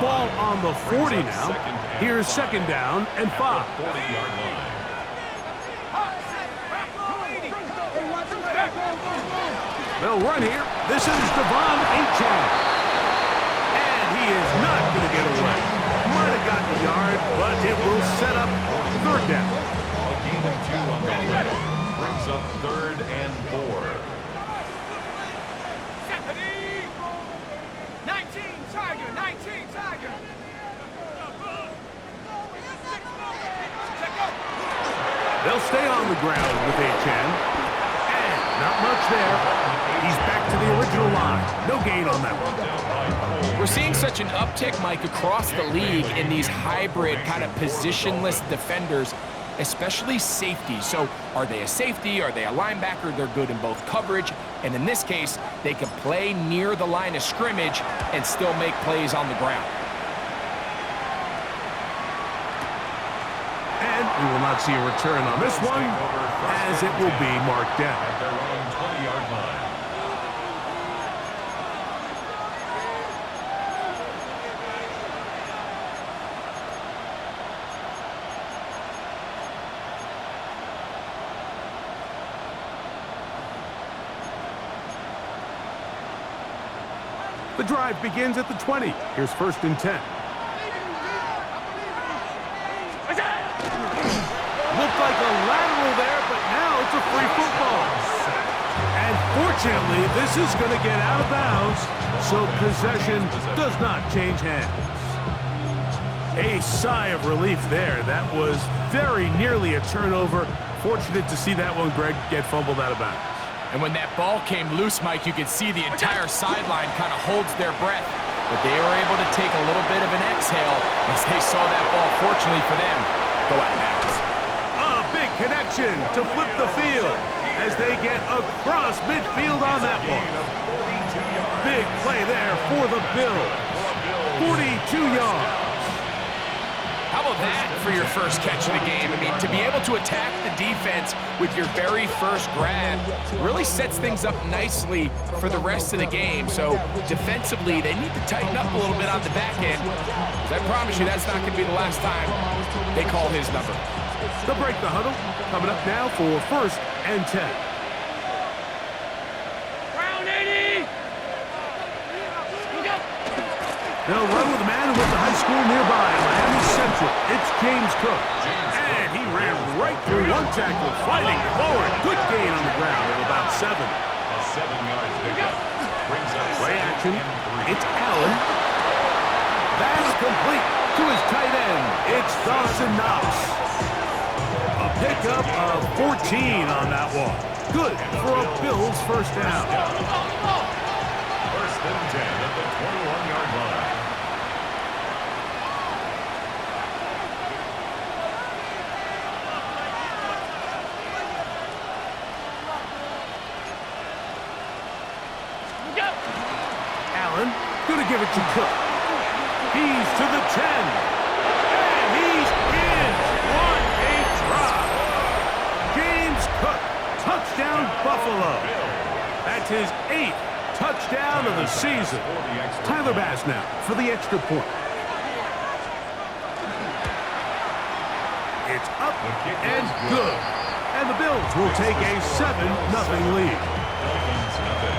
Ball on the 40 now. Here's second down and 5. They'll run here. This is Devon Achane. And he is not going to get away. Might have gotten a yard, but it will set up third down. A gain of 2 on the play. Brings up 3rd and 4. 19 Tiger. They'll stay on the ground with Achane. And not much there. He's back to the original line. No gain on that one. We're seeing such an uptick, Mike, across the league in these hybrid kind of positionless defenders, especially safety. So are they a safety? Are they a linebacker? They're good in both coverage. And in this case, they can play near the line of scrimmage and still make plays on the ground. And we will not see a return on this one, as it will be marked down. At their own 20-yard line. The drive begins at the 20. Here's 1st and 10. Looked like a lateral there, but now it's a free football. And fortunately, this is going to get out of bounds, so possession does not change hands. A sigh of relief there. That was very nearly a turnover. Fortunate to see that one, Greg, get fumbled out of bounds. And when that ball came loose, Mike, you could see the entire sideline kind of holds their breath. But they were able to take a little bit of an exhale as they saw that ball, fortunately for them, go out of bounds. A big connection to flip the field as they get across midfield on that one. Big play there for the Bills. 42 yards. How about that for your first catch of the game? I mean, to be able to attack the defense with your very first grab really sets things up nicely for the rest of the game. So defensively, they need to tighten up a little bit on the back end. I promise you that's not going to be the last time they call his number. They'll break the huddle. Coming up now for 1st and 10. They'll run with a man with the high school nearby, Miami Central. It's James Cook. And he ran right through one tackle, fighting forward. Good gain on the ground of about 7. A 7-yard pickup. Brings up Play action. 2nd and 3. It's Allen. That's complete to his tight end. It's Dawson Knox. A pickup of 14 on that one. Good for a Bills first down. 1st and 10 at the 21-yard line. Allen, gonna give it to Cook. He's to the 10. And he's in. What a drop. James Cook, touchdown Buffalo. That's his 8th touchdown of the season. Tyler Bass now for the extra point. It's up and good. And the Bills will take a 7-0 lead. Dolphins nothing.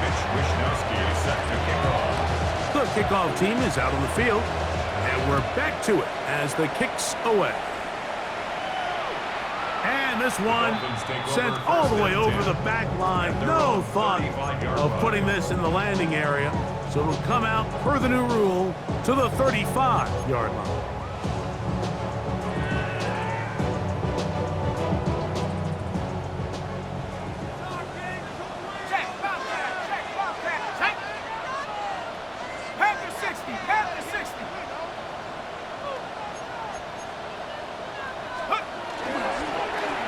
Mitch Wishnowsky is set to kick off. The kickoff team is out on the field. And we're back to it as the kick's away. And this one sent all the way over the back line. No thought of putting this in the landing area. So it'll come out, per the new rule, to the 35-yard line.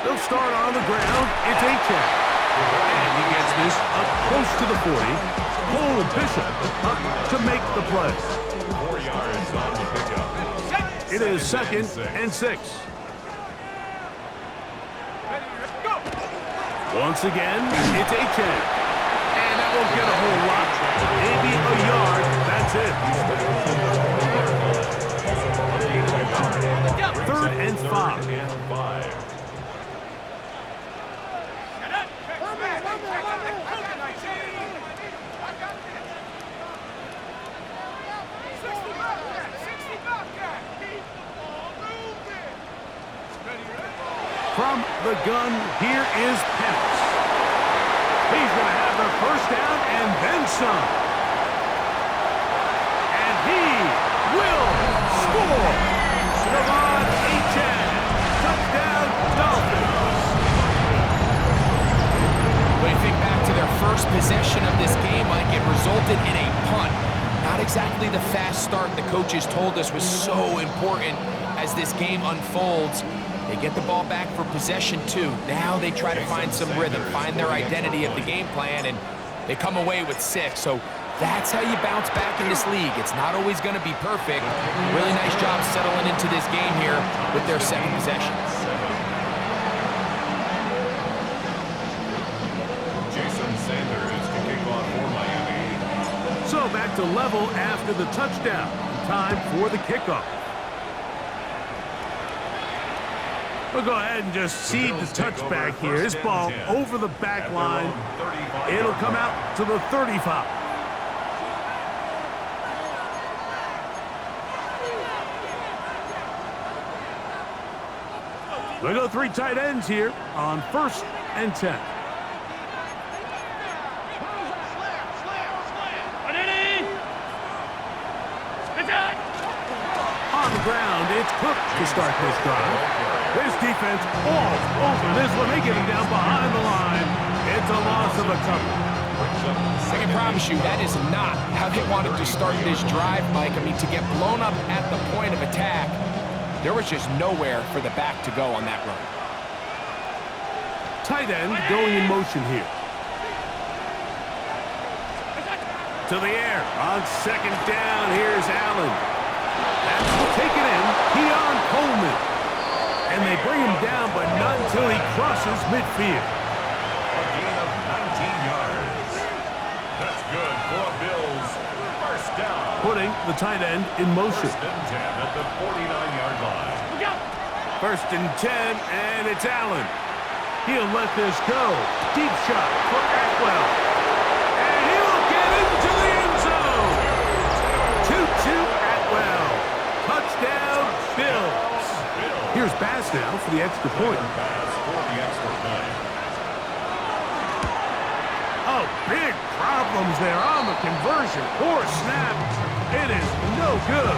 They'll start on the ground. It's Achane. And he gets this up close to the 40. Cole Bishop up to make the play. 4 yards on the pickup. It is 2nd and 6. Once again, it's Achane. And that won't get a whole lot. Maybe a yard From the gun, here is Penix. He's going to have the first down and then some. And he will score. Devon Achane. Touchdown, Dolphins. When you think back to their first possession of this game, Mike, it resulted in a punt. Not exactly the fast start the coaches told us was so important as this game unfolds. They get the ball back for possession two. Now they try to find some rhythm, find their identity of the game plan, and they come away with 6. So that's how you bounce back in this league. It's not always going to be perfect. Really nice job settling into this game here with their second possession. Jason Sanders to kick off for Miami. So back to level after the touchdown. Time for the kickoff. We'll go ahead and just seed the touchback here. This ball over the back line. It'll come out to the 35. We go 3 tight ends here on 1st and 10. On the ground, it's Cook to start this drive. This defense all over this one. They get him down behind the line. It's a loss of a couple. I can promise you that is not how they wanted to start this drive, Mike. I mean, to get blown up at the point of attack, there was just nowhere for the back to go on that run. Tight end going in motion here. To the air. On 2nd down, here's Allen. That's taken in. Keon Coleman. And they bring him down, but not until he crosses midfield. A gain of 19 yards. That's good for Bills. First down. Putting the tight end in motion. 1st and 10 at the 49-yard line. 1st and 10, and it's Allen. He'll let this go. Deep shot for Atwell. And he will get into the end zone. 2-2 Atwell. Touchdown, Bills. Here's Bass now for the extra point. Oh, big problems there on the conversion. Poor snap. It is no good.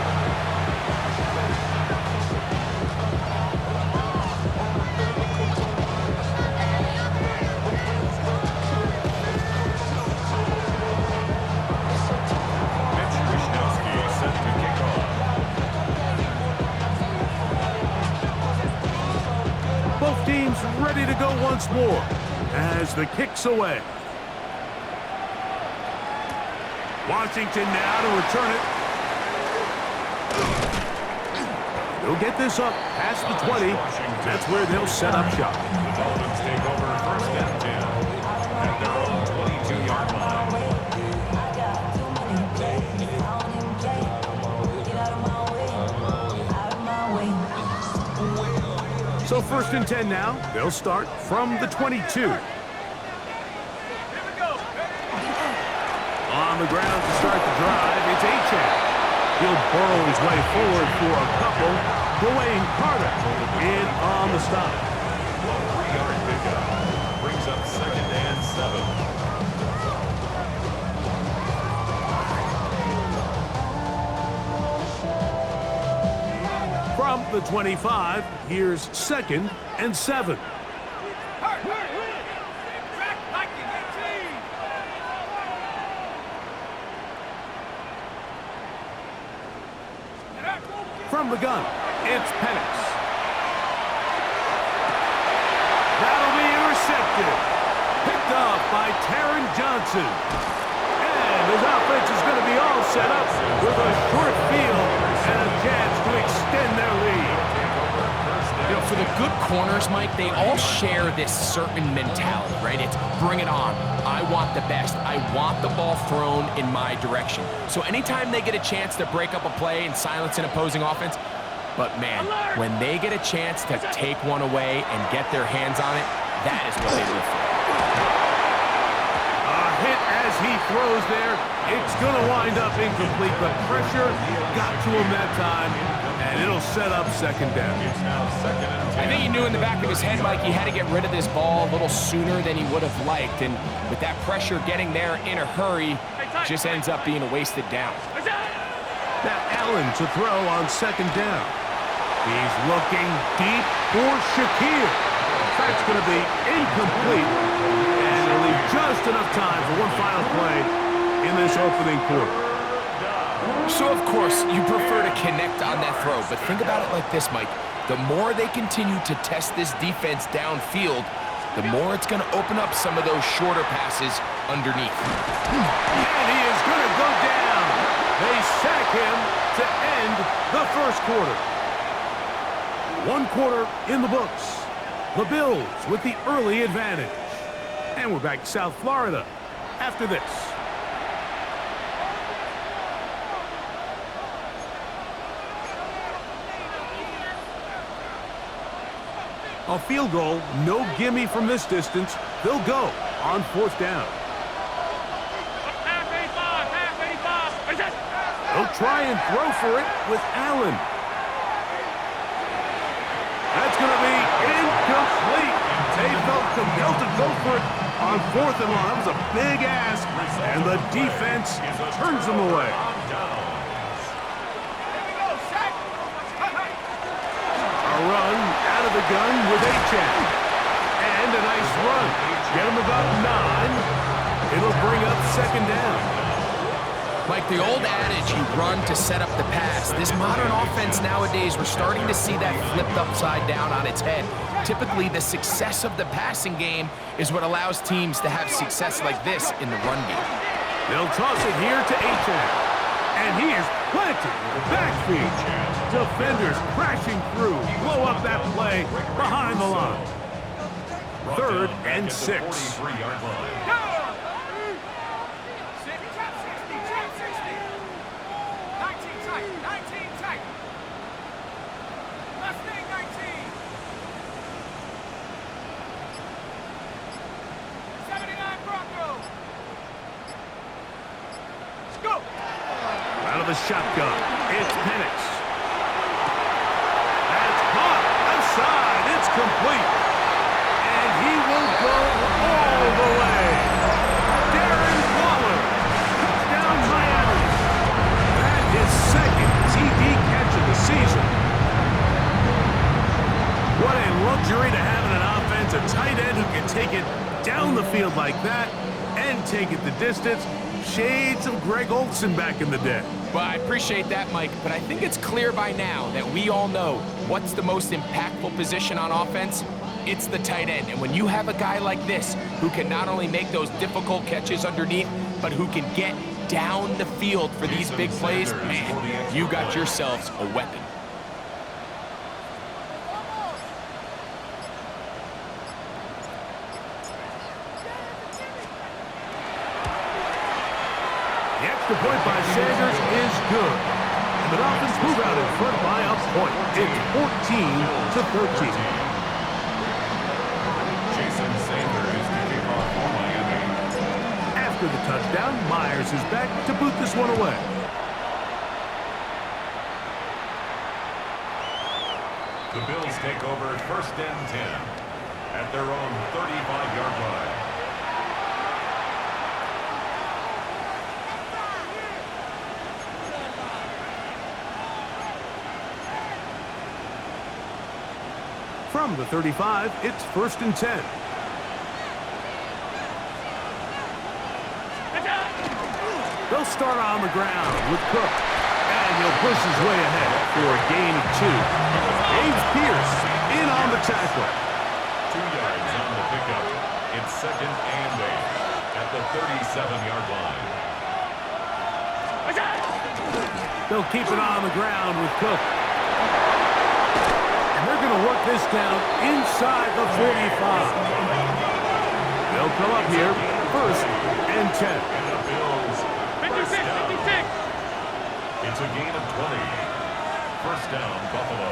Both teams ready to go once more as the kick's away. Washington now to return it. They'll get this up past the 20. That's where they'll set up shop. The Dolphins take over 1st and 10 at their own 22-yard line. So 1st and 10 now. They'll start from the 22. On the ground to start the drive, it's Achane. He'll burrow his way forward for a couple. Dwayne Carter in on the stop. 3-yard pickup brings up 2nd and 7. From the 25, here's 2nd and 7. From the gun, it's Penix. That'll be intercepted. Picked off by Taron Johnson. And his offense is going to be all set up with a short field and a chance to extend their lead. You know, for the good corners, Mike, they all share this certain mentality, right? It's bring it on. I want the best. I want the ball thrown in my direction. So anytime they get a chance to break up a play and silence an opposing offense, but man, when they get a chance to take one away and get their hands on it, that is what they live for. A hit as he throws there, it's going to wind up incomplete. The pressure got to him that time, and it'll set up second down. It's now second and 10. I think he knew in the back of his head, Mike, he had to get rid of this ball a little sooner than he would have liked. And with that pressure getting there in a hurry, just ends up being a wasted down. Now Allen to throw on second down. He's looking deep for Shakir. That's going to be incomplete. And it'll leave just enough time for one final play in this opening quarter. So, of course, you prefer to connect on that throw, but think about it like this, Mike. The more they continue to test this defense downfield, the more it's going to open up some of those shorter passes underneath. And he is going to go down. They sack him to end the first quarter. One quarter in the books. The Bills with the early advantage. And we're back to South Florida after this. A field goal, no gimme from this distance. They'll go on fourth down. They'll try and throw for it with Allen. That's going to be incomplete. They felt compelled to go for it on fourth and long. That was a big ask, and the defense turns them away. A run out of the gun with Achan. And a nice run. Get him about 9. It'll bring up second down. Like the old adage, you run to set up the pass. This modern offense nowadays, we're starting to see that flipped upside down on its head. Typically, the success of the passing game is what allows teams to have success like this in the run game. They'll toss it here to Achan. And he is planted in the backfield. Defenders crashing through. Blow up that play behind the line. Third and 6. 43-yard line. Out of the shotgun, it's Penix. That's caught outside. It's complete. And he will go all the way. Darren Waller, touchdown Miami. And his second TD catch of the season. What a luxury to have in an offense, a tight end who can take it down the field like that and take it the distance. Shades of Greg Olsen back in the day. Well, I appreciate that, Mike, but I think it's clear by now that we all know what's the most impactful position on offense. It's the tight end. And when you have a guy like this who can not only make those difficult catches underneath, but who can get down the field for these big plays, man, you got yourselves a weapon. The point by Sanders is good. And the Dolphins move out in front by a point. It's 14-13. Jason Sanders to kick off for Miami. After the touchdown, Myers is back to boot this one away. The Bills take over first and 10 at their own 35-yard line. From the 35, it's first and 10. They'll start on the ground with Cook. And he'll push his way ahead for a gain of 2. James Pierce in on the tackle. 2 yards on the pickup. It's second and 8 at the 37-yard line. They'll keep it on the ground with Cook. And they're going to work this down inside the 45. They'll come up here, first and 10. And the Bills, first down. It's a gain of 20. First down, Buffalo.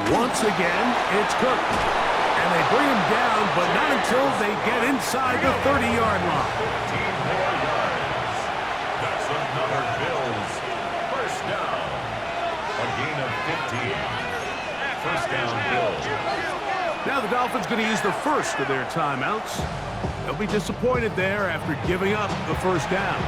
Once again, it's Cook. And they bring him down, but not until they get inside the 30-yard line. 14 more yards. That's another Bills first down. A gain of 15. First down, Bills. Now the Dolphins going to use the first of their timeouts. They'll be disappointed there after giving up the first down.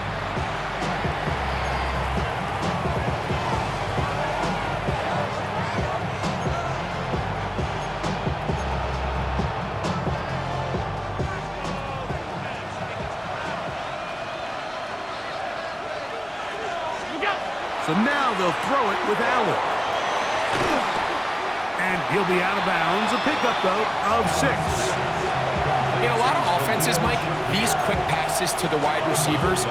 So now they'll throw it with Allen. And he'll be out of bounds. A pickup, though, of 6. In a lot of offenses, Mike, these quick passes to the wide receivers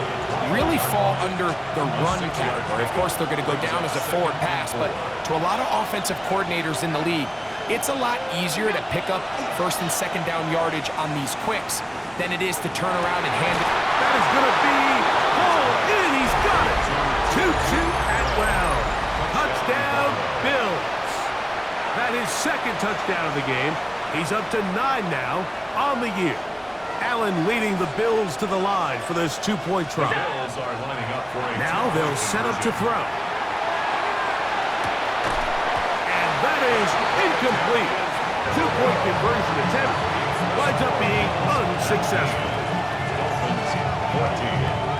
really fall under the run category. Of course, they're going to go down as a forward pass, but to a lot of offensive coordinators in the league, it's a lot easier to pick up first and second down yardage on these quicks than it is to turn around and hand it. That is going to be pulled in. He's got it. 2-2 at well. Touchdown, Bills. That is second touchdown of the game. He's up to 9 now on the year. Allen leading the Bills to the line for this 2-point try. Bills are lining up for a now they'll set up to throw. And that is incomplete. 2-point conversion attempt winds up being unsuccessful. Dolphins 14.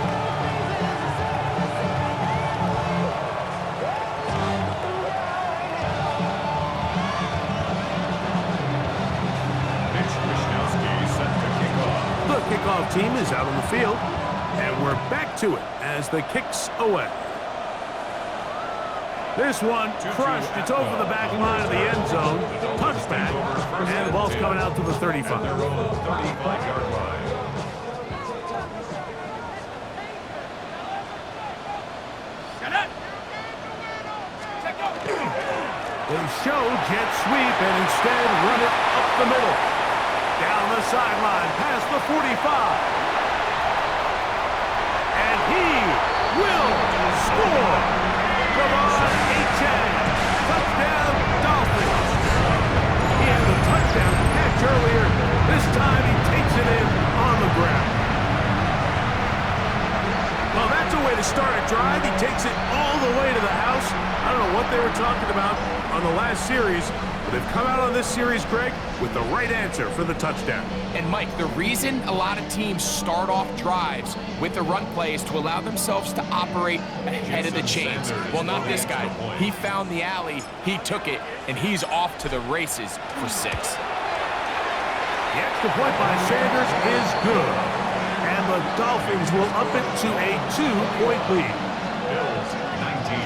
Kickoff team is out on the field, and we're back to it as the kick's away. This one crushed. It's over the back line of the end zone. Touchback, and the ball's coming out to the 35. 35-yard line. They show jet sweep and instead run it up the middle. Down the sideline, past the 45. And he will score. Come on, H.A. Touchdown, Dolphins. He had the touchdown catch earlier. This time he takes it in on the ground. Well, that's a way to start a drive. He takes it all the way to the house. I don't know what they were talking about on the last series, but they've come out on this series, Greg, with the right answer for the touchdown. And Mike, the reason a lot of teams start off drives with the run play is to allow themselves to operate ahead of the chains. Well, not this guy. He found the alley, he took it, and he's off to the races for 6. The extra point by Sanders is good. And the Dolphins will up it to a 2-point lead. Bills 19.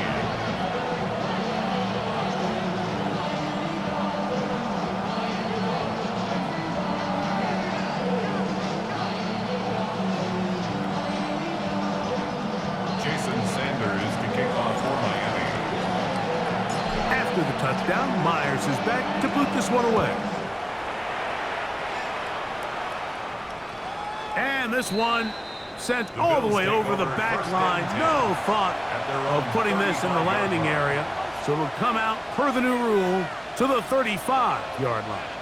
After the touchdown, Myers is back to boot this one away. And this one sent all the way over the back line. No thought of putting this in the landing area. So it'll come out, per the new rule, to the 35-yard line.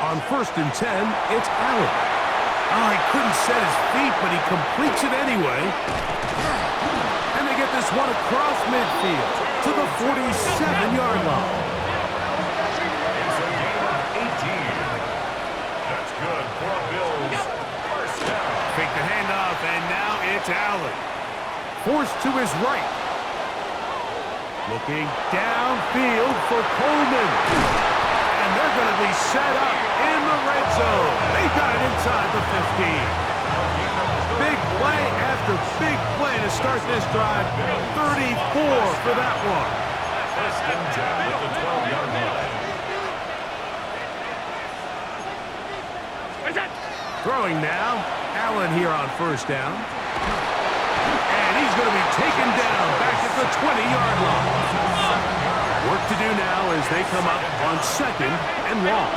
On 1st and 10, it's Allen. Oh, he couldn't set his feet, but he completes it anyway. And they get this one across midfield to the 47-yard line. It's a gain of 18. That's good for a Bills first down. Fake the handoff, and now it's Allen. Forced to his right. Looking downfield for Coleman. And they're going to be set up in the red zone. They got it inside the 15. Big play after big play to start this drive. 34 for that one. First and 10 at the 12-yard line. Throwing now. Allen here on first down. And he's going to be taken down back at the 20-yard line. Work to do now as they come up on 2nd and long.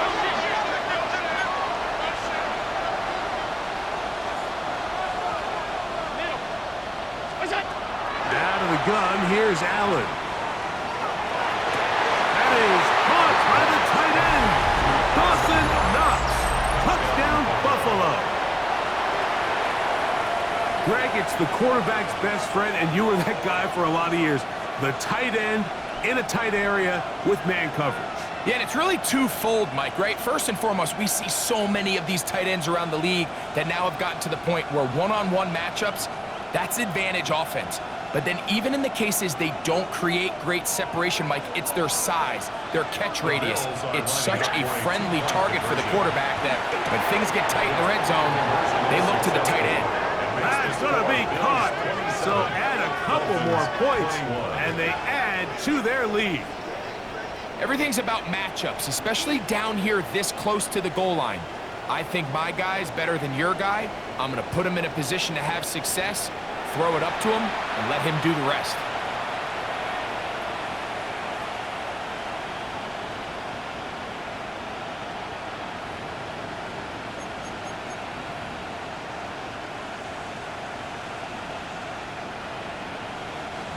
out of the gun. Here's Allen. That is caught by the tight end. Dawson Knox. Touchdown, Buffalo. Greg, it's the quarterback's best friend, and you were that guy for a lot of years. The tight end in a tight area with man coverage. Yeah, and it's really twofold, Mike, right? First and foremost, we see so many of these tight ends around the league that now have gotten to the point where one-on-one matchups, that's advantage offense. But then even in the cases they don't create great separation, Mike, it's their size, their catch radius. It's such a friendly target for the quarterback that when things get tight in the red zone, they look to the tight end. That's going to be caught. So add a couple more points, and they add to their lead. Everything's about matchups, especially down here this close to the goal line. I think my guy's better than your guy. I'm going to put him in a position to have success, throw it up to him, and let him do the rest.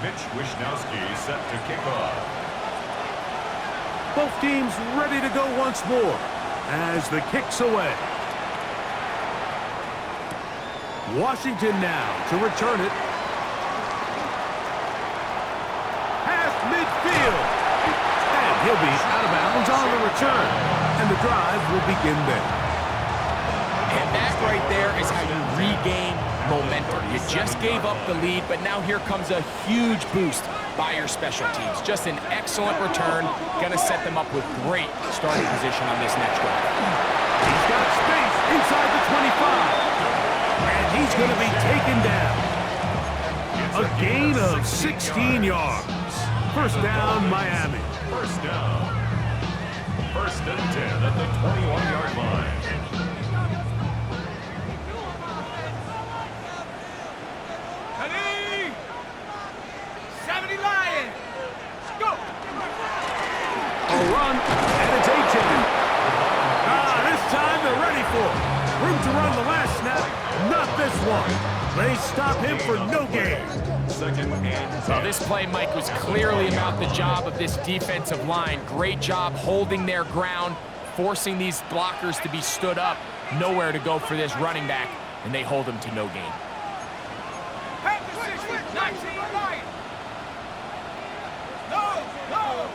Mitch Wishnowsky set to kick off. Both teams ready to go once more as the kick's away. Washington now to return it. Past midfield. And he'll be out of bounds on the return. And the drive will begin there. And that right there is how you regain momentum. You just gave up the lead, but now here comes a huge boost by your special teams. Just an excellent return. Gonna set them up with great starting position on this next drive. He's got space inside the 25. And he's gonna be taken down. A gain of 16 yards. First down, Miami. First down. First and 10 at the 21-yard line. Ready? 70 Lion. Go. A run, and it's A-chain. This time they're ready for it. Room to run the last snap, not this one. They stop him for no gain. Second and 10. Well, this play, Mike, was clearly about the job of this defensive line. Great job holding their ground, forcing these blockers to be stood up. Nowhere to go for this running back, and they hold him to no gain. Packers 60, 19 Lion. No, no.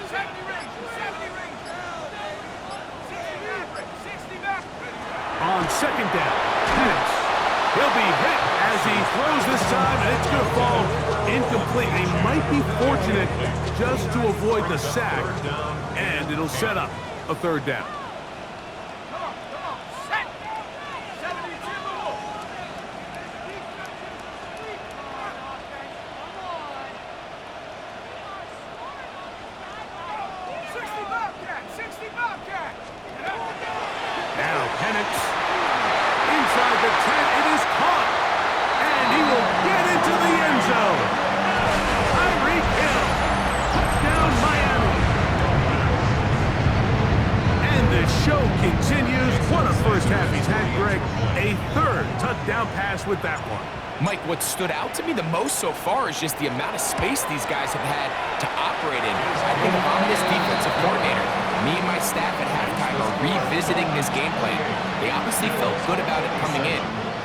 70 range, 70 range. 60 back. On second down, Penix. He'll be hit as he throws this time, and it's going to fall incomplete. They might be fortunate just to avoid the sack, and it'll set up a third down. Come on, set. 72 move. 60 Bobcat, 60 Bobcat. Now Penix inside the 10. It is caught, and he will get into the end zone. Tyreek Hill, touchdown Miami. And the show continues. What a first half he's had, Greg. A third touchdown pass with that one. Mike, what stood out to me the most so far is just the amount of space these guys have had to operate in. I think if I'm this defensive coordinator, me and my staff at halftime are revisiting this game plan. They obviously felt good about it coming in,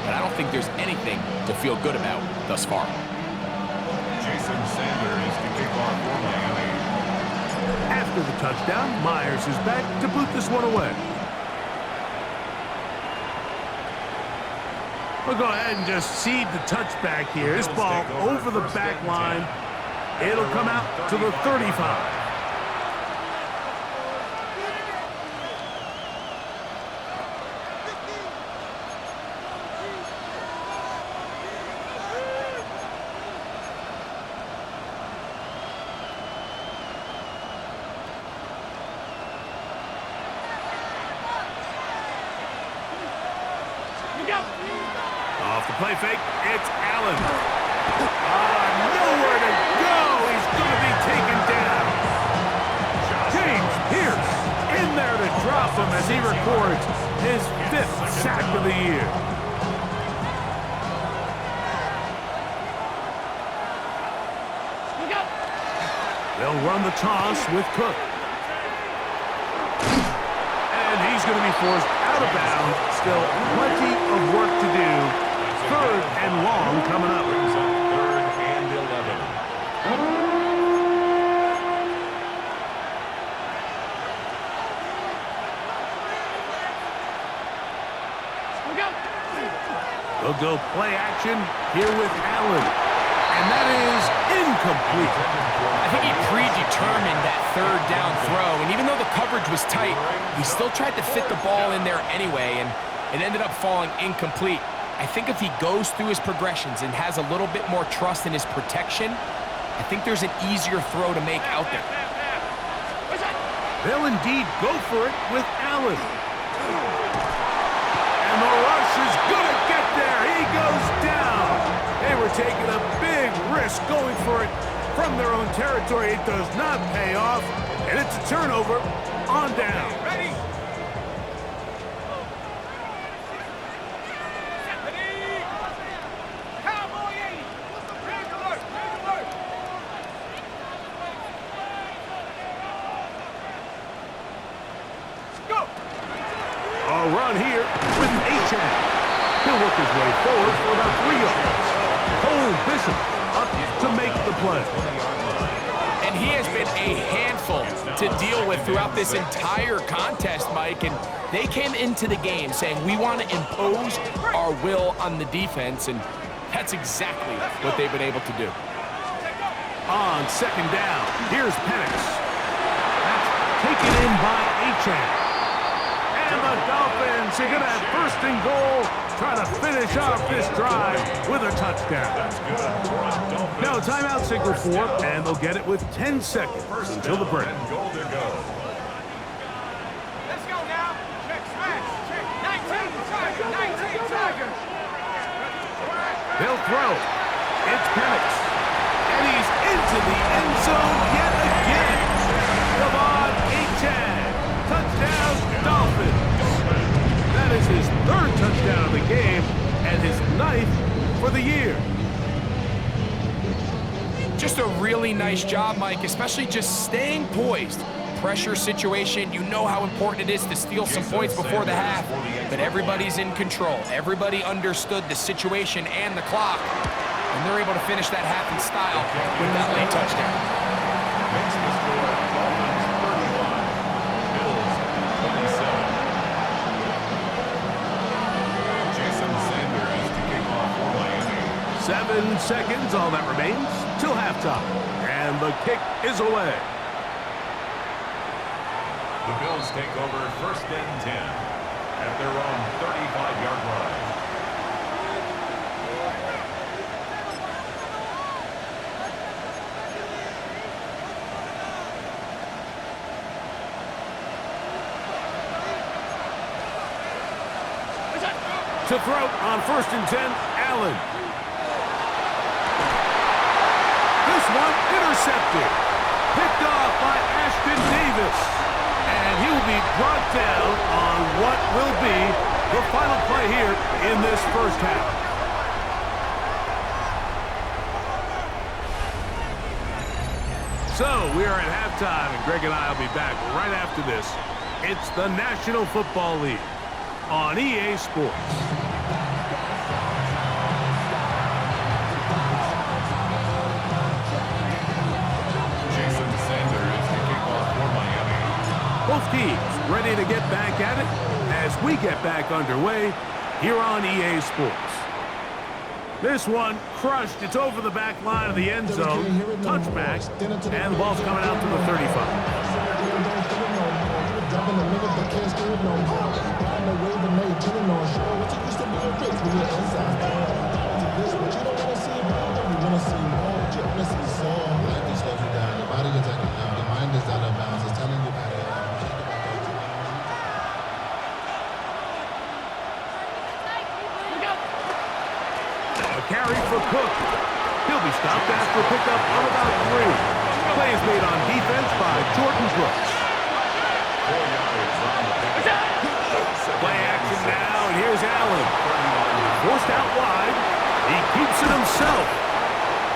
but I don't think there's anything to feel good about thus far. Jason Sanders to kick off for Miami. After the touchdown, Myers is back to boot this one away. We'll go ahead and just cede the touchback here. This ball over the back line. It'll come out to the 35. Off the play fake, it's Allen. Nowhere to go. He's going to be taken down. James Pierce in there to drop him as he records his 5th sack of the year. They'll run the toss with Cook. And he's going to be forced out of bounds. Still plenty of work to do. 3rd and long coming up. Brings up 3rd and 11. They'll go play action here with Allen. And that is incomplete. I think he predetermined that 3rd down throw, and even though the coverage was tight, he still tried to fit the ball in there anyway, and it ended up falling incomplete. I think if he goes through his progressions and has a little bit more trust in his protection, I think there's an easier throw to make out there. They'll indeed go for it with Allen. And the rush is going to get there. He goes down. They were taking a big risk going for it from their own territory. It does not pay off, and it's a turnover on down. Ready? Cowboy 80. Red alert, red alert. Go. A run here with Achane. He'll work his way forward for about 3 yards. Cole Bishop up to make the play. And he has been a handful to deal with throughout this entire contest, Mike, and they came into the game saying we want to impose our will on the defense, and that's exactly what they've been able to do. On 2nd down, here's Penix. That's taken in by Achane. And the Dolphins are going to have 1st and goal, try to finish off this drive with a touchdown. That's good. Now a timeout signal for, and they'll get it with 10 seconds until the break. And goal to go. Let's go now. Check smash. Check 19 Tiger. 19 Tiger. They'll throw. It's Penix. And he's into the end zone yet again. Come on, Achane. Touchdown, Dolphins. That is his 3rd touchdown of the game and his 9th for the year. Just a really nice job, Mike, especially just staying poised. Pressure situation, you know how important it is to steal some points before the half, but everybody's in control. Everybody understood the situation and the clock, and they're able to finish that half in style with that late touchdown. Makes the score Dolphins 31, Bills 27. Jason Sanders to kick off for Miami. 7 seconds, all that remains, till halftime. And the kick is away. The Bills take over 1st and 10 at their own 35-yard line. To throw on 1st and 10, Allen. This one intercepted. Picked off by Ashton Davis. And he will be brought down on what will be the final play here in this 1st half. So we are at halftime, and Greg and I will be back right after this. It's the National Football League on EA Sports. Jason Sanders to kick off for Miami. Both teams ready to get back at it as we get back underway here on EA Sports. This one crushed. It's over the back line of the end zone. Touchback. And the ball's coming out to the 35. Carry for Cook. He'll be stopped after a pickup of about 3. Play is made on defense by Jordan Brooks. 4 yards on the pickup. Play action now, and here's Allen. Forced out wide. He keeps it himself.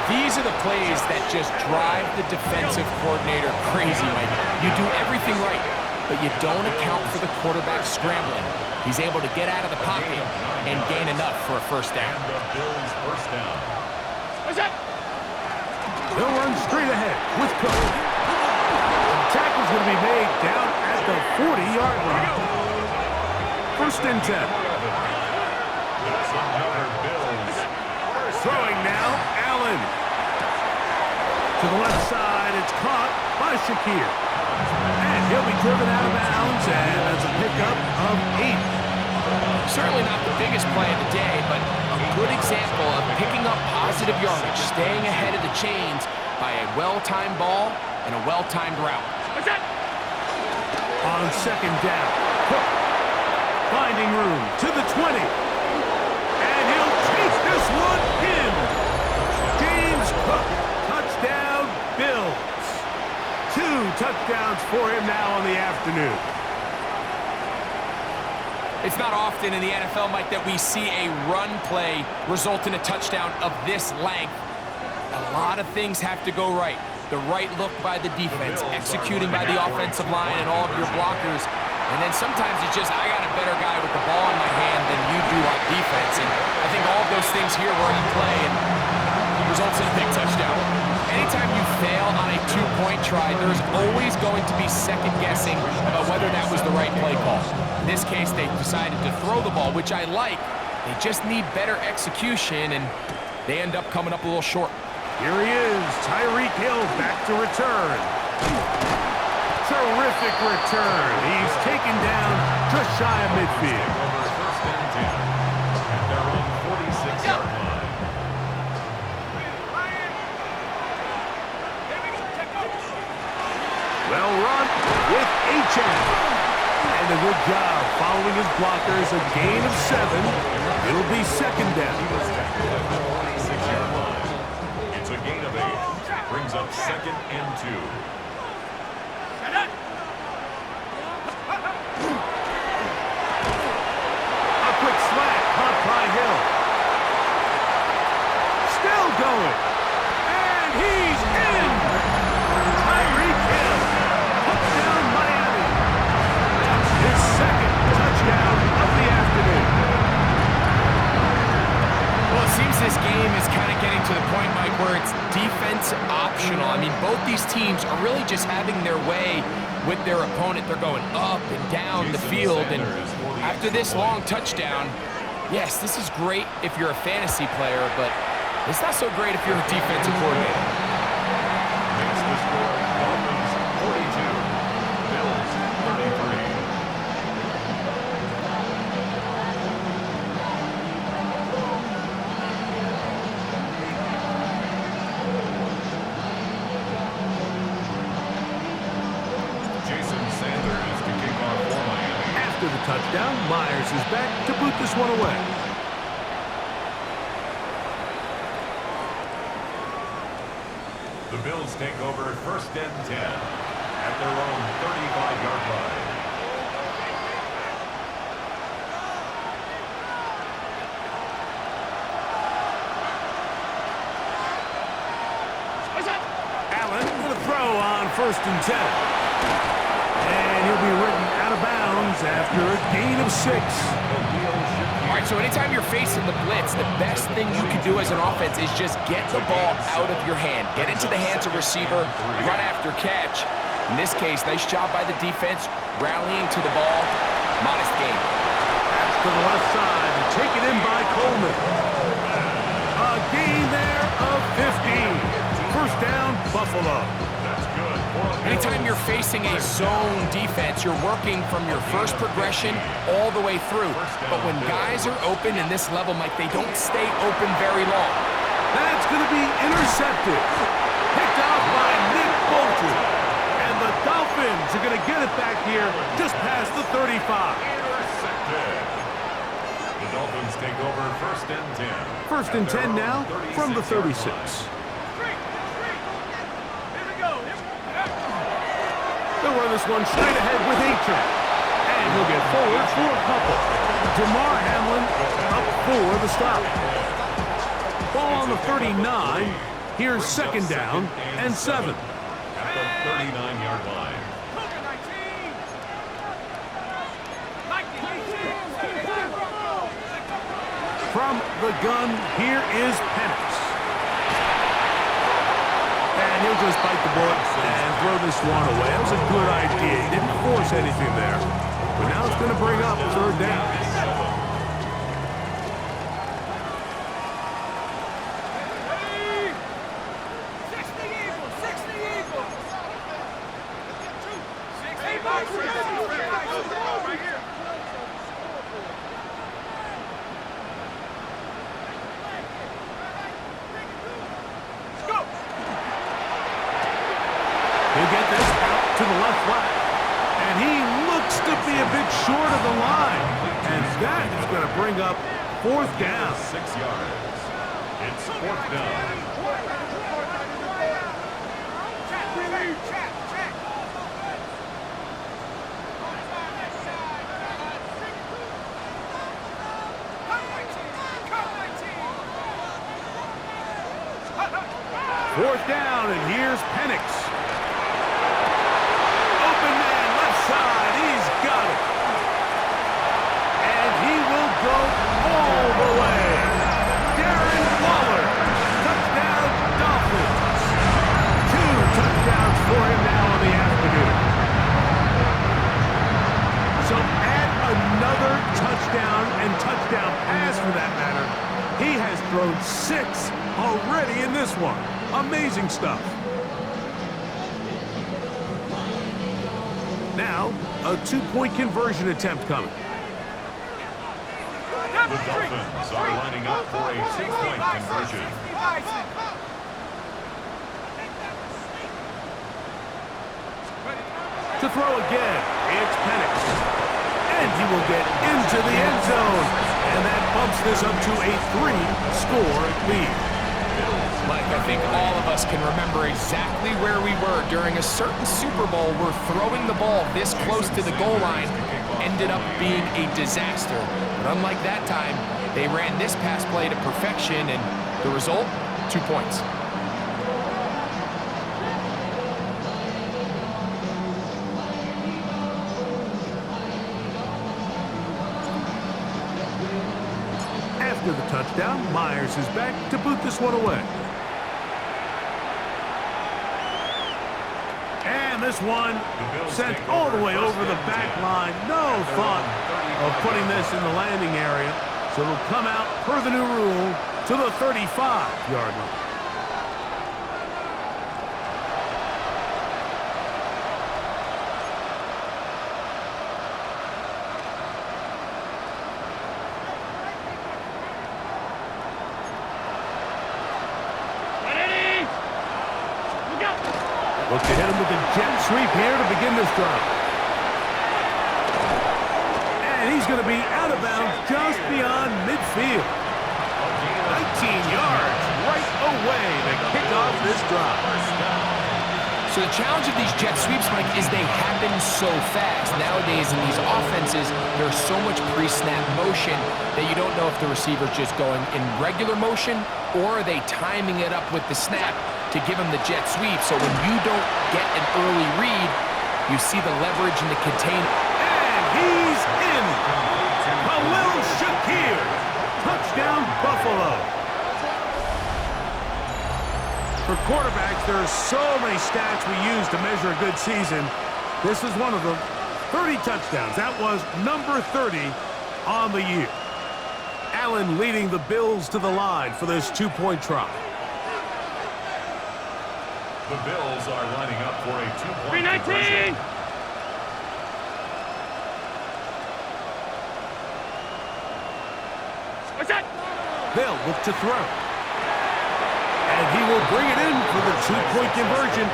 These are the plays that just drive the defensive coordinator crazy, Mike. You do everything right, but you don't account for the quarterback scrambling. He's able to get out of the pocket and gain enough for a first down. And the Bills first down. What's that? They'll run straight ahead with Cook. The tackle's going to be made down at the 40-yard line. First and 10. That's another Bills. Throwing now, Allen. To the left side, it's caught by Shakir. And he'll be driven out of bounds, and that's a pickup of 8. Certainly not the biggest play of the day, but a good example of picking up positive yardage, staying ahead of the chains by a well-timed ball and a well-timed route. What's that? On second down, Cook finding room to the 20. And he'll take this one in. James Cook, touchdown, Bills. 2 touchdowns for him now on the afternoon. It's not often in the NFL, Mike, that we see a run play result in a touchdown of this length. A lot of things have to go right. The right look by the defense, executing by the offensive line and all of your blockers. And then sometimes it's just, I got a better guy with the ball in my hand than you do on defense. And I think all of those things here were in play and results in a big touchdown. Anytime you fail on a 2-point try, there's always going to be second guessing about whether that was the right play call. In this case, they decided to throw the ball, which I like. They just need better execution, and they end up coming up a little short. Here he is, Tyreek Hill back to return. Terrific return. He's taken down just shy of midfield. Over first and 10 at their own 46-yard line. Well run with H.M. And a good job following his blockers. A gain of 7. It'll be second down. He was tackled at the 46-yard line. It's a gain of 8. Brings up second and 2. A quick slant caught by Hill. Still going. And he's in. Tyreek Hill. Touchdown Miami. That's his second touchdown of the afternoon. Well, it seems this game is kind of getting to the point, Mike, where it's defense optional. I mean, both these teams are really just having their way with their opponent. They're going up and down the field, and after this long touchdown, yes, this is great if you're a fantasy player, but it's not so great if you're a defensive coordinator. Makes the score Dolphins 42, Bills 33. After the touchdown, Myers is back to boot this one away. The Bills take over first and 10 at their own 35-yard line. Allen with a throw on first and 10. And he'll be ridden out of bounds after a gain of 6. All right, so anytime you're facing the blitz, the best thing you can do as an offense is just get the ball out of your hand. Get into the hands of receiver, run after catch. In this case, nice job by the defense, rallying to the ball. Modest gain. Pass to the left side, taken in by Coleman. A gain there of 15. First down, Buffalo. That's good. Anytime you're facing a zone defense, you're working from your first progression all the way through. But when guys are open in this level, Mike, they don't stay open very long. That's going to be intercepted. Picked off by Nick Bolton. And the Dolphins are going to get it back here just past the 35. Intercepted. The Dolphins take over first and 10. First and 10 now from the 36. They'll run this one straight ahead with H.M. And he'll get forward for a couple. Damar Hamlin up for the stop. Ball on the 39. Here's second down and 7. At the 39-yard line. Cougar 19. From the gun, here is Penix. And he'll just bite the bullet and throw this one away. That was a good idea. He didn't force anything there. But now it's going to bring up third down. He'll get this out to the left flat. And he looks to be a bit short of the line. And that is going to bring up fourth down. 6 yards. It's fourth down. Fourth down, and here's Penix. Open man, left side, he's got it. And he will go all the way. Darren Waller, touchdown Dolphins. 2 touchdowns for him now in the afternoon. So add another touchdown and touchdown pass for that matter. He has thrown 6 already in this one. Amazing stuff. Now, a 2-point conversion attempt coming. The Dolphins are lining up for a 2-point conversion. To throw again, it's Penix. And he will get into the end zone. And that bumps this up to a 3-score lead. Mike, I think all of us can remember exactly where we were during a certain Super Bowl where throwing the ball this close to the goal line ended up being a disaster. But unlike that time, they ran this pass play to perfection, and the result, 2 points. After the touchdown, Myers is back to boot this one away. And this one sent all the way over the back line. No thought of putting this in the landing area. So it'll come out, per the new rule, to the 35-yard line. Look to hit him with a jet sweep here to begin this drive. And he's going to be out of bounds just beyond midfield. 19 yards right away to kick off this drive. So the challenge of these jet sweeps, Mike, is they happen so fast. Nowadays in these offenses, there's so much pre-snap motion that you don't know if the receiver's just going in regular motion or are they timing it up with the snap to give him the jet sweep. So when you don't get an early read, you see the leverage in the container. And he's in. Khalil Shakir. Touchdown, Buffalo. For quarterbacks, there are so many stats we use to measure a good season. This is one of them. 30 touchdowns. That was number 30 on the year. Allen leading the Bills to the line for this 2-point try. The Bills are lining up for a 2-point conversion. What's that? They'll look to throw. And he will bring it in for the 2-point conversion.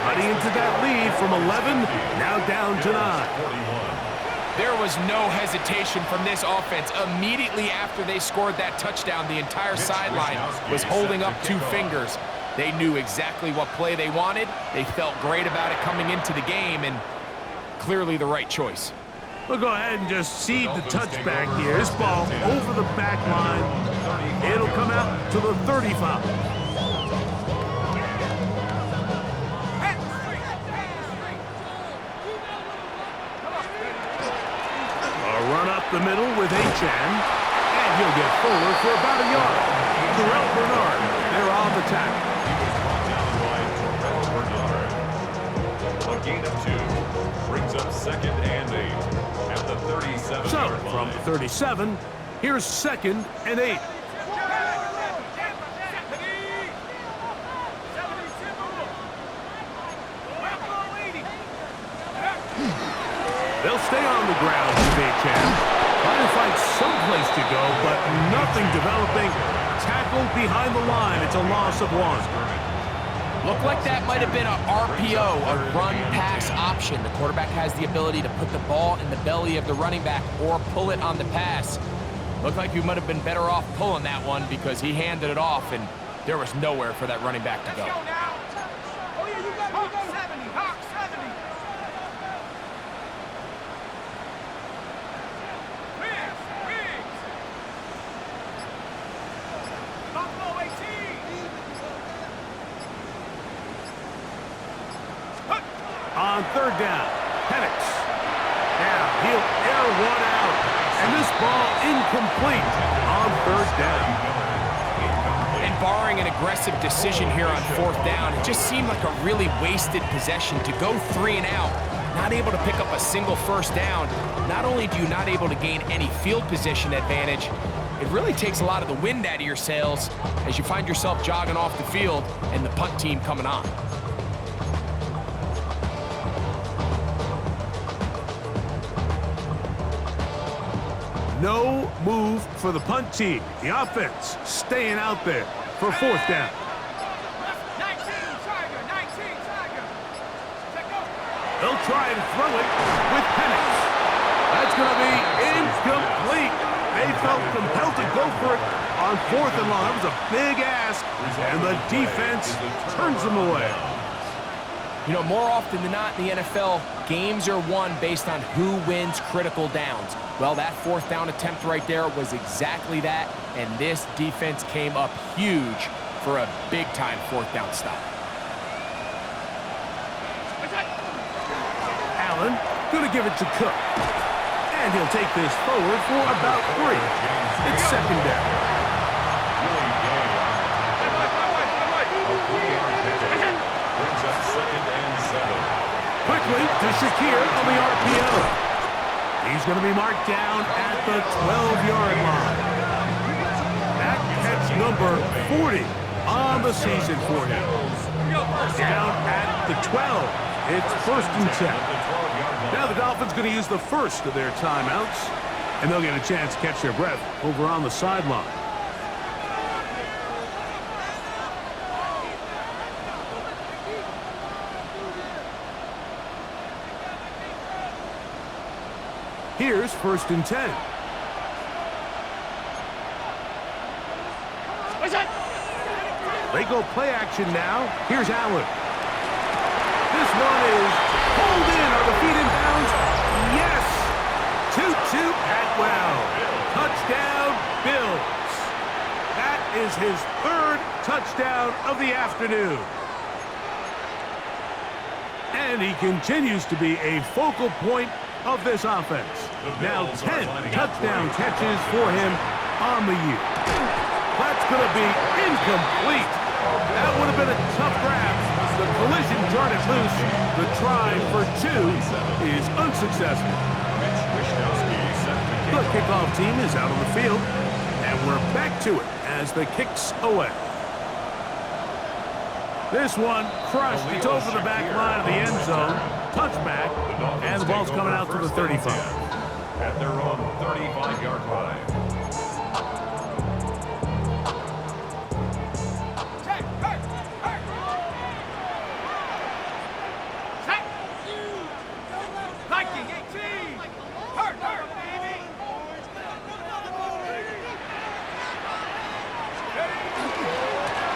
Cutting into that lead from 11, now down to 9. There was no hesitation from this offense. Immediately after they scored that touchdown, the entire sideline was holding up 2 fingers. They knew exactly what play they wanted. They felt great about it coming into the game, and clearly the right choice. We'll go ahead and just seed the touchback here. This ball over the back line. It'll come out to the 35. the middle with H.N. And he'll get forward for about a yard. Terrell Bernard, they're on the tackle. A gain of 2 brings up 2nd and 8 at the 37-yard So, line. from the 37, here's 2nd and 8. They'll stay on the ground with H.N. Trying to find some place to go, but nothing developing. Tackled behind the line. It's a loss of 1. Looked like that might have been a RPO, a run-pass option. The quarterback has the ability to put the ball in the belly of the running back or pull it on the pass. Looked like you might have been better off pulling that one because he handed it off, and there was nowhere for that running back to go. Oh, yeah, you got Hawk 70. Hawk 70. Wings. Buffalo 18. On 3rd down, Penix. Now he'll air one out, and this ball incomplete on 3rd down. And barring an aggressive decision here on 4th down, it just seemed like a really wasted possession to go 3 and out, not able to pick up a single 1st down. Not only do you not able to gain any field position advantage, it really takes a lot of the wind out of your sails as you find yourself jogging off the field and the punt team coming on. No move for the punt team. The offense staying out there for 4th down. 19 Tiger. Check go. They'll try and throw it with Penix. That's going to be incomplete. They felt compelled to go for it on 4th and long. That was a big ask, and the defense turns them away. You know, more often than not in the NFL, games are won based on who wins critical downs. Well, that 4th down attempt right there was exactly that, and this defense came up huge for a big-time 4th down stop. Allen going to give it to Cook. And he'll take this forward for about 3. It's 2nd down. Brings up 2nd and 7. Quickly to Shakir on the RPO. He's going to be marked down at the 12-yard line. That catch number 40 on the season for him. Down at the 12. It's 1st and 10. Now the Dolphins going to use the first of their timeouts, and they'll get a chance to catch their breath over on the sideline. Here's 1st and 10. They go play action now. Here's Allen. This one is pulled in. Are the feet in bounds? Yes! 2-2 Atwell. Touchdown, Bills. That is his 3rd touchdown of the afternoon. And he continues to be a focal point of this offense. Now 10 touchdown catches for him on the year. That's going to be incomplete. That would have been a tough grab. The collision jarred it loose. The try for 2 is unsuccessful. The kickoff team is out on the field, and we're back to it as the kick's away. This one crushed. It's over the back line of the end zone. Touchback, and the ball's coming out to the 35. At their own 35-yard line.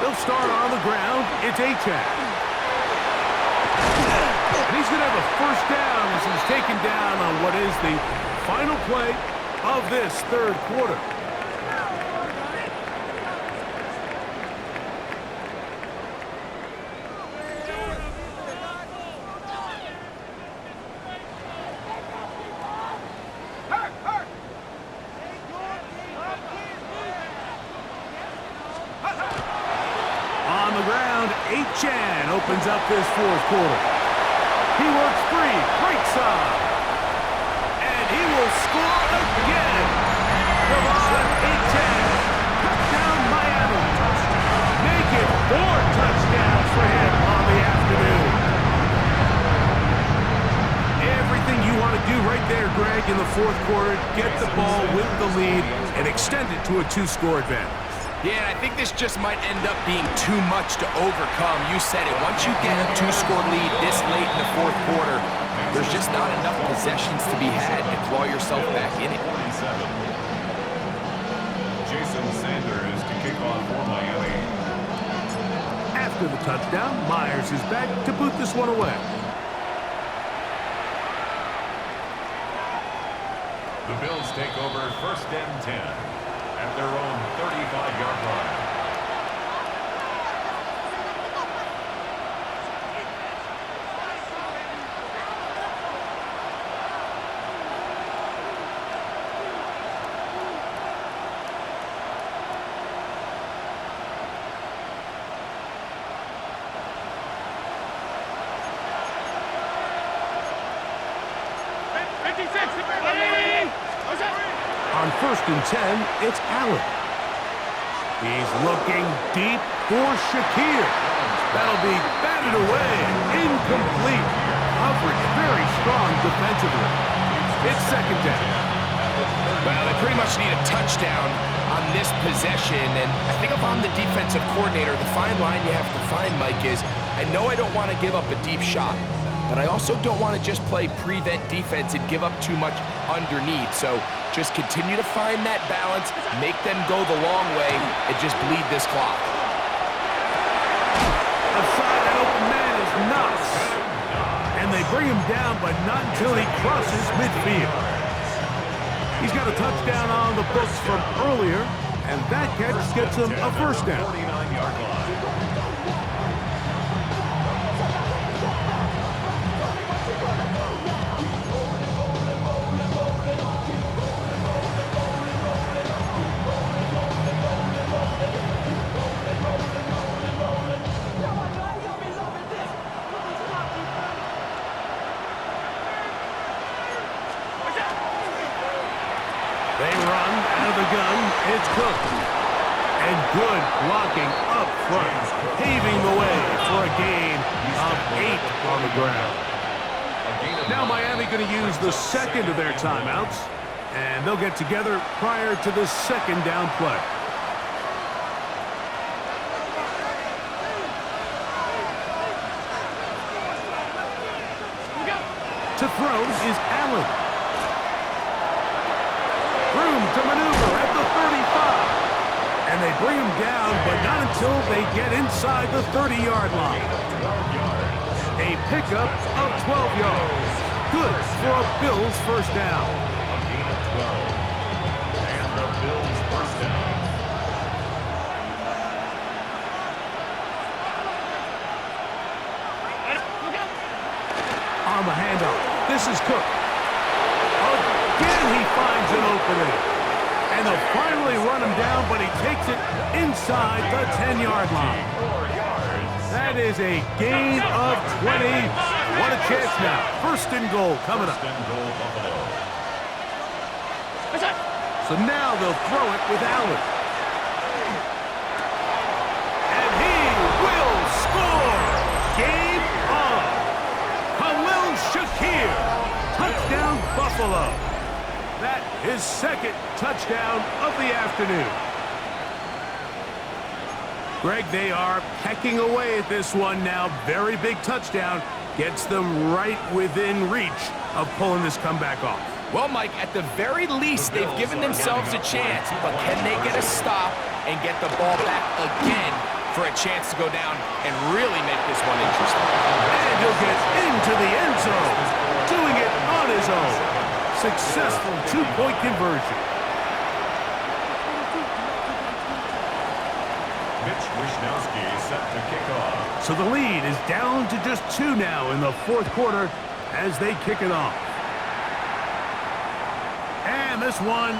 They'll start on the ground. It's H.N. And he's going to have a 1st down as he's taken down on what is the final play of this 3rd quarter. Chan opens up this fourth quarter. He works free, right side. And he will score again. Come on, 8-10. Touchdown, Miami. Make it 4 touchdowns for him on the afternoon. Everything you want to do right there, Greg, in the fourth quarter, get the ball with the lead and extend it to a 2-score advantage. Yeah, I think this just might end up being too much to overcome. You said it. Once you get a 2-score lead this late in the fourth quarter, there's just not enough possessions to be had to claw yourself back in it. Jason Sanders to kick off for Miami. After the touchdown, Myers is back to boot this one away. The Bills take over 1st and 10 at their own 35-yard line. On 1st and 10, it's Allen. He's looking deep for Shakir. That'll be batted away. Incomplete. Coverage very strong defensively. It's 2nd down. Well, they pretty much need a touchdown on this possession, and I think if I'm the defensive coordinator, the fine line you have to find, Mike, is I know I don't want to give up a deep shot, but I also don't want to just play prevent defense and give up too much underneath. So just continue to find that balance, make them go the long way, and just bleed this clock. Aside that open man is Knox. And they bring him down, but not until he crosses midfield. He's got a touchdown on the books from earlier, and that catch gets him a 1st down. 49-yard line. They run out of the gun. It's Cook. And good blocking up front, paving the way for a gain of 8 on the ground. Now Miami going to use the 2nd of their timeouts, and they'll get together prior to the 2nd down play. To throw is Allen. Room to maneuver at the 35. And they bring him down, but not until they get inside the 30-yard line. A pickup of 12 yards. Good for a Bills 1st down. A gain of 12. And the Bills 1st down. On the handoff, this is Cook. Again, he finds an opening. And they'll finally run him down, but he takes it inside the 10-yard line. That is a gain of 20. What a chance now. 1st and goal coming up. So now they'll throw it with Allen. And he will score. Game on. Khalil Shakir. Touchdown, Buffalo. That is 2nd touchdown of the afternoon. Greg, they are pecking away at this one now. Very big touchdown. Gets them right within reach of pulling this comeback off. Well, Mike, at the very least, they've given themselves a chance, but can they get a stop and get the ball back again for a chance to go down and really make this one interesting? And he'll get into the end zone, doing it on his own. Successful 2-point conversion. Mitch Wishnowsky set to kick off. So the lead is down to just 2 now in the 4th quarter as they kick it off. And this one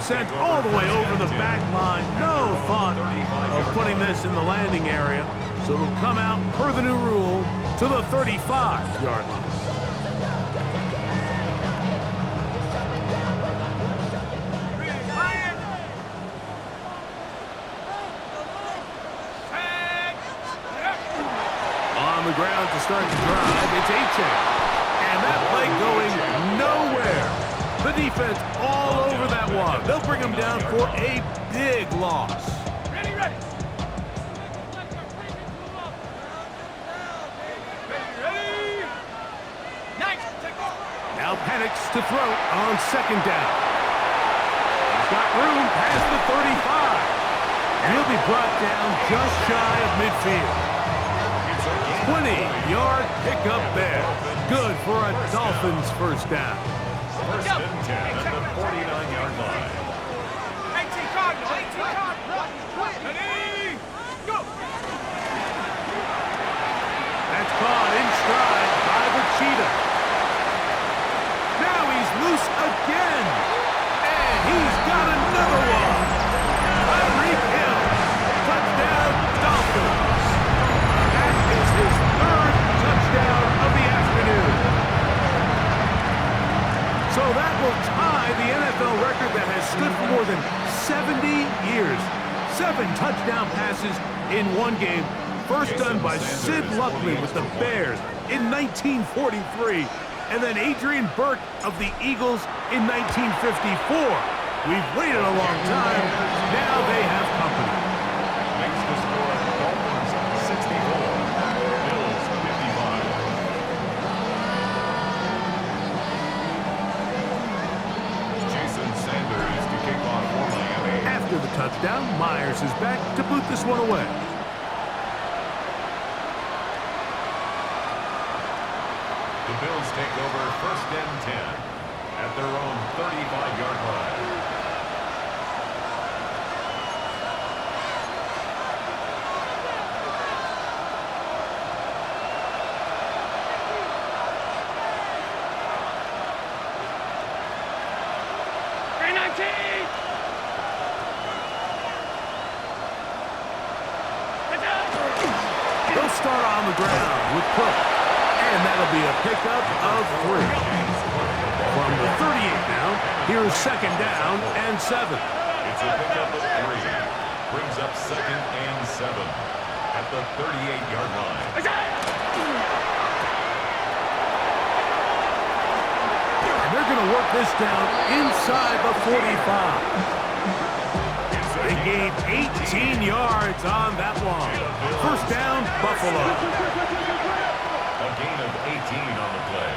sent all the way over the back line. No thought of putting this in the landing area. So it'll come out per the new rule to the 35-yard line. On the ground to start the drive, it's A-Chain. And that play going nowhere. The defense all over that one. They'll bring him down for a big loss. Ready, ready. Ready. Nice. Now Penix to throw on second down. He's got room past the 35. And he'll be brought down just shy of midfield. 20-yard pickup there. Good for a Dolphins first down. First and 10 at the 49-yard line. 18 Cardinals. 18 Cardinals. Ready. Go. That's caught in stride by the Cheetah. Now he's loose again. And he's got another one. Tyreek Hill. Touchdown, Dolphins. That is his third touchdown of the afternoon. So that will tie the NFL record that has stood for more than 70 years. 7 touchdown passes in one game. First done by Sid Luckman with the Bears in 1943. And then Adrian Burke of the Eagles in 1954. We've waited a long time. Now they have company. Makes the score Dolphins 64, Bills 55. Jason Sanders to kick off for Miami. After the touchdown, Myers is back to boot this one away. The Bills take over first and 10 at their own 35-yard line. They'll start on the ground with Cook. And that'll be a pickup of 3. From the 38 now, here's second down and 7. It's a pickup of 3. Brings up second and 7 at the 38-yard line. And they're going to work this down inside the 45. They gained 18 yards on that one. First down, Buffalo. A gain of 18 on the play.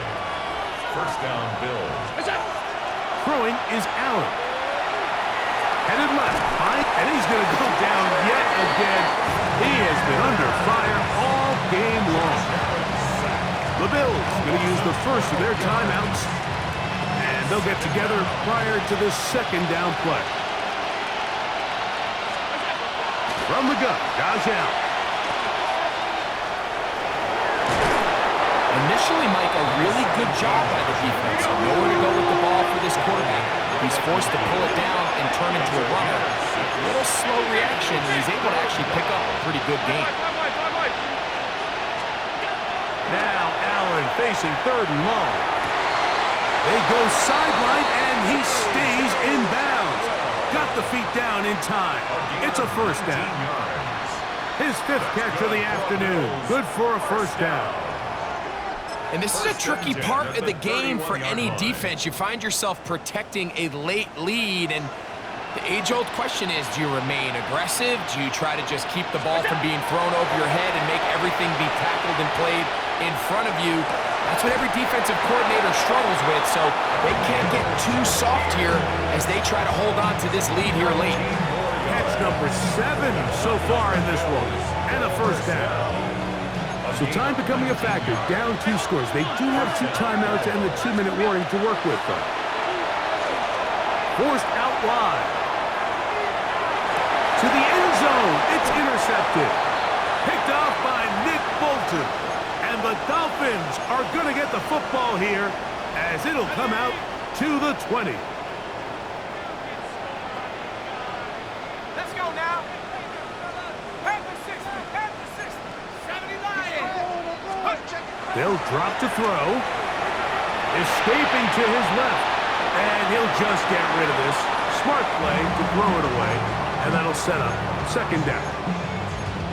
First down, Bills. Throwing is Allen. Headed left, and he's going to go down yet again. He has been under fire all game long. The Bills going to use the first of their timeouts, and they'll get together prior to this second down play. From the gun, Josh Allen. Initially, Mike, a really good job by the defense. Nowhere to go with the ball for this quarterback. He's forced to pull it down and turn into a runner. A little slow reaction, and he's able to actually pick up a pretty good game. Now Allen facing third and long. They go sideline, and he stays in bounds. Got the feet down in time. It's a first down. His 5th catch of the afternoon. Good for a first down. And this is a tricky part of the game for any defense. You find yourself protecting a late lead, and the age-old question is, do you remain aggressive? Do you try to just keep the ball from being thrown over your head and make everything be tackled and played in front of you? That's what every defensive coordinator struggles with, so they can't get too soft here as they try to hold on to this lead here late. Catch number 7 so far in this one, and a first down. So time becoming a factor, down 2 scores. They do have 2 timeouts and the 2-minute warning to work with, though. Forced out wide. To the end zone, it's intercepted. Picked off by Nick Bolton. And the Dolphins are going to get the football here as it'll come out to the 20. Let's go now. Panther 60. Panther 60. They'll drop to throw. Escaping to his left. And he'll just get rid of this. Smart play to throw it away. And that'll set up second down.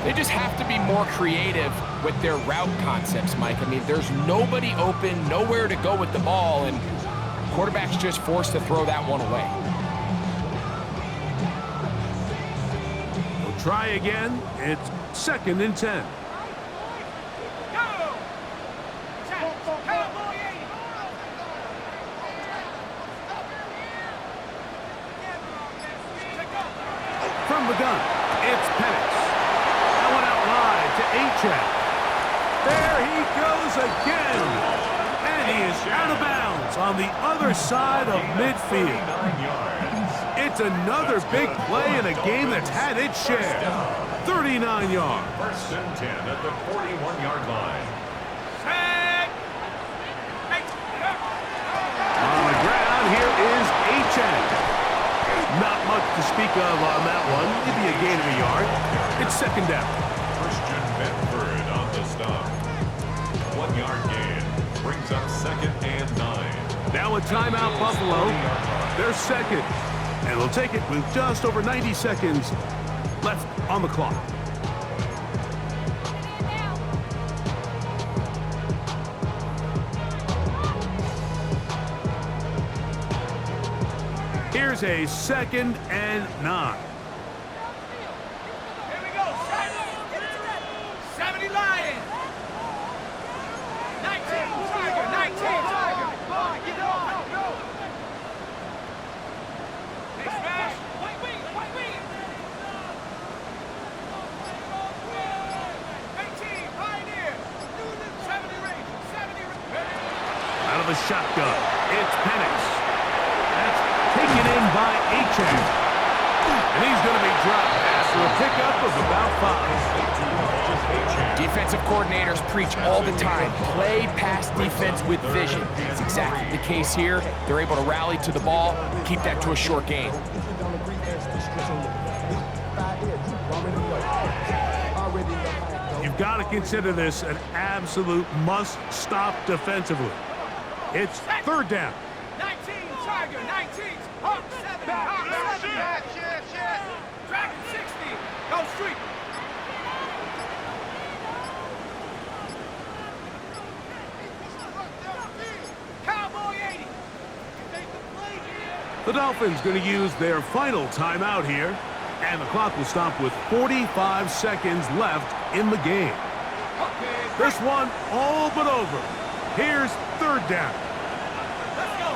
They just have to be more creative with their route concepts, Mike. I mean, there's nobody open, nowhere to go with the ball, and quarterback's just forced to throw that one away. We'll try again. It's 2nd and 10. From the gun, it's Penix. That one out wide to Achane. There he goes again. And he is out of bounds on the other side of midfield. It's another big play in a game that's had its share. 39 yards. 1st and 10 at the 41-yard line. On the ground, here is Achane. Not much to speak of on that one. Maybe a gain of a yard. It's 2nd down. Christian Benford on the stop. 1-yard gain. Brings up 2nd and 9. Now a timeout, Buffalo. They're second. And we'll take it with just over 90 seconds left on the clock. Here's a 2nd and 9. Here we go. 70 Lions. 19 Tiger. 19 Tiger. Get on. They smash. White wing. 18 Pioneer. 70 Rangers. 70 Rangers. Out of the shotgun, it's Penix. That's taken in by Achane. And he's going to be dropped after a pickup of about 5. Defensive coordinators preach all the time, play pass defense with vision. It's exactly the case here. They're able to rally to the ball, keep that to a short game. You've got to consider this an absolute must-stop defensively. It's 3rd down. 19 Tiger. 19 Hawk 7. Hawk 7. Dragon 60. Go street. Cowboy 80. The Dolphins going to use their final timeout here, and the clock will stop with 45 seconds left in the game. This one all but over. Here's 3rd down. Let's go.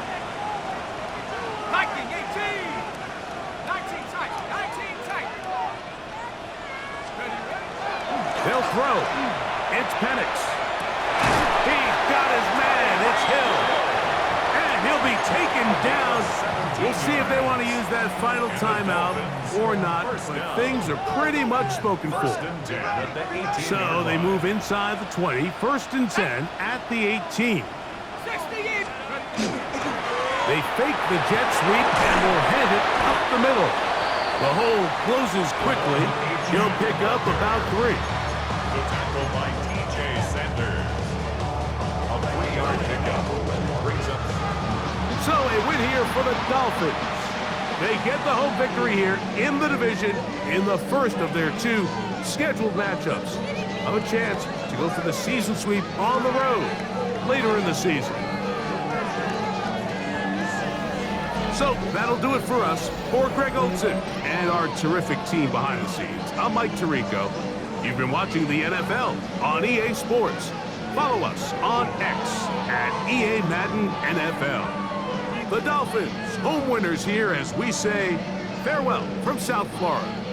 Viking 18. 19 tight. 19 tight. Ready. They'll throw. It's Penix. He's got his man. It's Hill. And he'll be taken down. We'll see if they want to use that final timeout or not, but things are pretty much spoken for. So they move inside the 20, 1st and 10 at the 18. 60 in. They fake the jet sweep and will hand it up the middle. The hole closes quickly. He'll pick up about 3. The tackle by T.J. Sanders. A 3-yard pickup brings up. So a win here for the Dolphins. They get the home victory here in the division in the first of their 2 scheduled matchups. A chance to go for the season sweep on the road later in the season. So that'll do it for us. For Greg Olson and our terrific team behind the scenes, I'm Mike Tirico. You've been watching the NFL on EA Sports. Follow us on X at EA Madden NFL. The Dolphins, home winners here as we say farewell from South Florida.